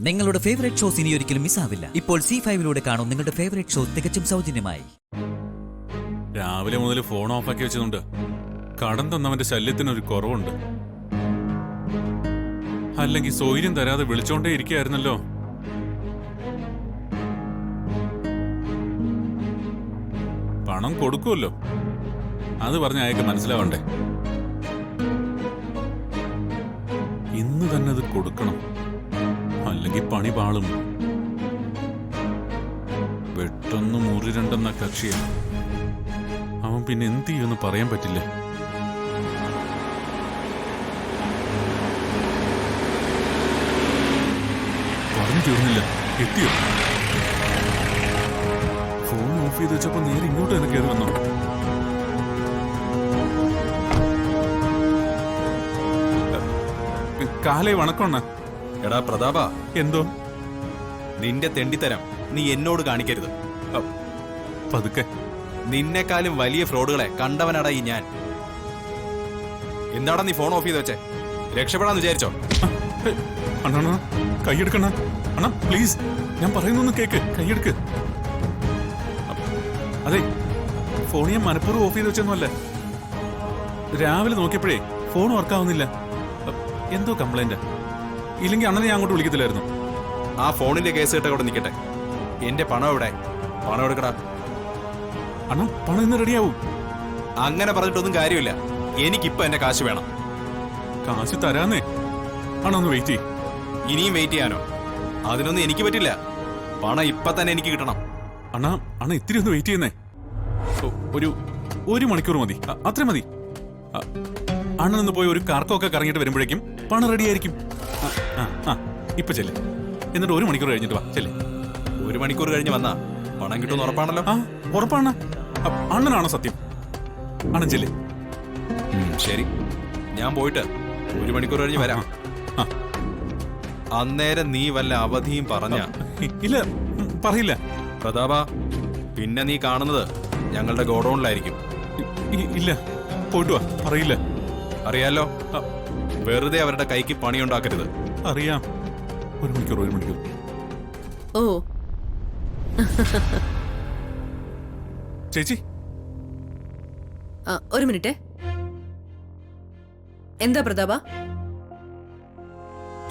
നിങ്ങളുടെ favourite shows ഇനി ഒരിക്കലും മിസ്സാവില്ല. ഇപ്പോൾ C5-ലൂടെ കാണും നിങ്ങളുടെ ഫേവറേറ്റ് ഷോ തികച്ചും സൗജന്യമായി. രാവിലെ മുതൽ ഫോൺ ഓഫാക്കി വെച്ചതുകൊണ്ട് കടം തന്നവന്റെ ശല്യത്തിനൊരു കുറവുണ്ട്. അല്ലെങ്കിൽ സൗകര്യം തരാതെ വിളിച്ചോണ്ടേ ഇരിക്കുകയായിരുന്നല്ലോ. പണം കൊടുക്കുമല്ലോ, അത് പറഞ്ഞ അയാൾക്ക് മനസ്സിലാവണ്ടേ. ഇന്ന് തന്നെ അത് കൊടുക്കണം, അല്ലെങ്കിൽ പണി പാളും. പെട്ടെന്ന് മുറി രണ്ടെന്ന കക്ഷിയാണ് അവൻ. പിന്നെ എന്ത് ചെയ്യുമെന്ന് പറയാൻ പറ്റില്ല. പറഞ്ഞു തീർന്നില്ല. എത്തിയോ? ഫോൺ ഓഫ് ചെയ്ത് വെച്ചപ്പോ നേരെ ഇങ്ങോട്ട് തന്നെ കയറി വന്നോ. കാലേ വണക്കണ്ണ. എടാ പ്രതാപ, എന്തോ നിന്റെ തെണ്ടിത്തരം നീ എന്നോട് കാണിക്കരുത്. പതുക്കെ. നിന്നെക്കാളും വലിയ ഫ്രോഡുകളെ കണ്ടവനാടാ ഈ ഞാൻ. എന്താടാ നീ ഫോൺ ഓഫ് ചെയ്ത് വെച്ചേ? രക്ഷപ്പെടാന്ന് വിചാരിച്ചോ? അണ്ണാ കൈയെടുക്കണ അണ്ണാ, പ്ലീസ്. ഞാൻ പറയുന്നൊന്ന് കേക്ക്. കൈയെടുക്ക്. അതെ, ഫോൺ ഞാൻ മനഃപൂർവ്വം ഓഫ് ചെയ്ത് വെച്ചൊന്നുമല്ല. രാവിലെ നോക്കിയപ്പോഴേ ഫോൺ വർക്കാവുന്നില്ല. എന്തോ കംപ്ലൈന്റ്. ഇല്ലെങ്കിൽ അണ്ണനെ ഞാൻ അങ്ങോട്ട് വിളിക്കത്തില്ലായിരുന്നു. ആ ഫോണിന്റെ കേസ് കേട്ട അവിടെ നിൽക്കട്ടെ. എന്റെ പണം എവിടെ? പണം എടുക്കടാ. അണ്ണാ, പണം ഇന്ന് റെഡിയാവും. അങ്ങനെ പറഞ്ഞിട്ടൊന്നും കാര്യമില്ല. എനിക്കിപ്പോ എന്റെ കാശ് വേണം. കാശ് തരാന്നേ. അണ്ണാ ഒന്ന് വെയിറ്റ് ചെയ്യ്. ഇനിയും വെയിറ്റ് ചെയ്യാനോ? അതിനൊന്നും എനിക്ക് പറ്റില്ല. പണം ഇപ്പൊ തന്നെ എനിക്ക് കിട്ടണം. അണ്ണാ ഇത്തിരി ഒന്ന് വെയിറ്റ് ചെയ്യുന്നേ. ഒരു മണിക്കൂർ മതി, അത്ര മതി. അണ്ണനൊന്ന് പോയി ഒരു കറക്കമൊക്കെ കറങ്ങിയിട്ട് വരുമ്പോഴേക്കും പണം റെഡി ആയിരിക്കും. ഇപ്പൊ ചെല്ല്. എന്നിട്ട് 1 മണിക്കൂർ കഴിഞ്ഞിട്ട് വാ. ചെല്ല്. 1 മണിക്കൂർ കഴിഞ്ഞ് വന്നാ പണം കിട്ടുമെന്ന് ഉറപ്പാണല്ലോ? ഉറപ്പാണ്. അണ്ണനാണോ സത്യം? അണ്ണൻ ചെല്ല്. ശരി, ഞാൻ പോയിട്ട് 1 മണിക്കൂർ കഴിഞ്ഞ് വരാം. അന്നേരം നീ വല്ല അവധിയും പറഞ്ഞ? ഇല്ല, പറയില്ല. പ്രതാപ, പിന്നെ നീ കാണുന്നത് ഞങ്ങളുടെ ഗോഡൌണിലായിരിക്കും. ഇല്ല, പോയിട്ട് വാ. പറയില്ല. അറിയാലോ, വെറുതെ അവരുടെ കൈക്ക് പണിയുണ്ടാക്കരുത്. അറിയാം. 1 മണിക്കൂർ. ഓ ചേച്ചി, ഒരു മിനിറ്റ്. എന്താ പ്രതാപ?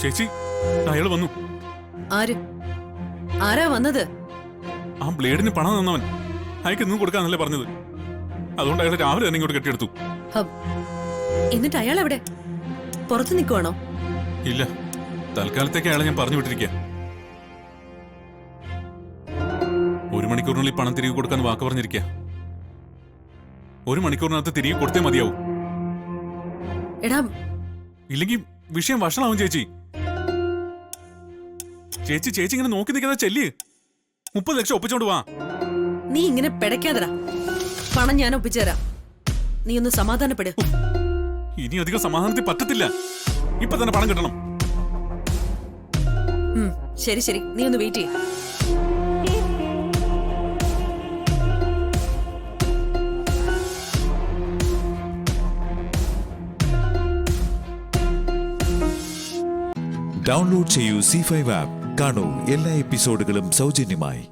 ചേച്ചി, അയാൾ വന്നു. ആരാ വന്നത്? ആ ബ്ലേഡിന് പണം തന്നവൻ. അയാൾക്ക് ഇന്നും കൊടുക്കാന്നല്ലേ പറഞ്ഞത്. അതുകൊണ്ട് അയാൾ രാവിലെ തന്നെ ഇങ്ങോട്ട് കെട്ടിയെടുത്തു. എന്നിട്ട് അയാൾ എവിടെ? പുറത്ത് നിൽക്കുവാണോ? ഇല്ല, തൽക്കാലത്തേക്ക് അയാളെ ഞാൻ പറഞ്ഞു വിട്ടിരിക്കുക. 1 മണിക്കൂറിനുള്ളിൽ പണം തിരികെ കൊടുക്കാൻ വാക്ക് പറഞ്ഞിരിക്കുക. 1 മണിക്കൂറിനകത്ത് തിരികെ കൊടുത്തേ മതിയാവും. എടാ, ഇല്ലെങ്കിൽ വിഷയം വഷളാവും. ചേച്ചി ഇങ്ങനെ നോക്കി നിൽക്കാതെ ചെല്ല്. 30 ലക്ഷം ഒപ്പിച്ചോണ്ട് വാ. നീ ഇങ്ങനെ പിടയ്ക്കാതടാ. പണം ഞാൻ ഒപ്പിച്ചു തരാം. നീ ഒന്ന് സമാധാനപ്പെട്. ഇനി അധികം സമാധാനത്തിൽ പറ്റത്തില്ല. ഇപ്പൊ തന്നെ പണം കിട്ടണം. ശരി, നീ ഒന്ന് വെയിറ്റ് ചെയ്യ. ഡൗൺലോഡ് ചെയ്യൂ C5 ആപ്പ്. കാണൂ എല്ലാ എപ്പിസോഡുകളും സൗജന്യമായി.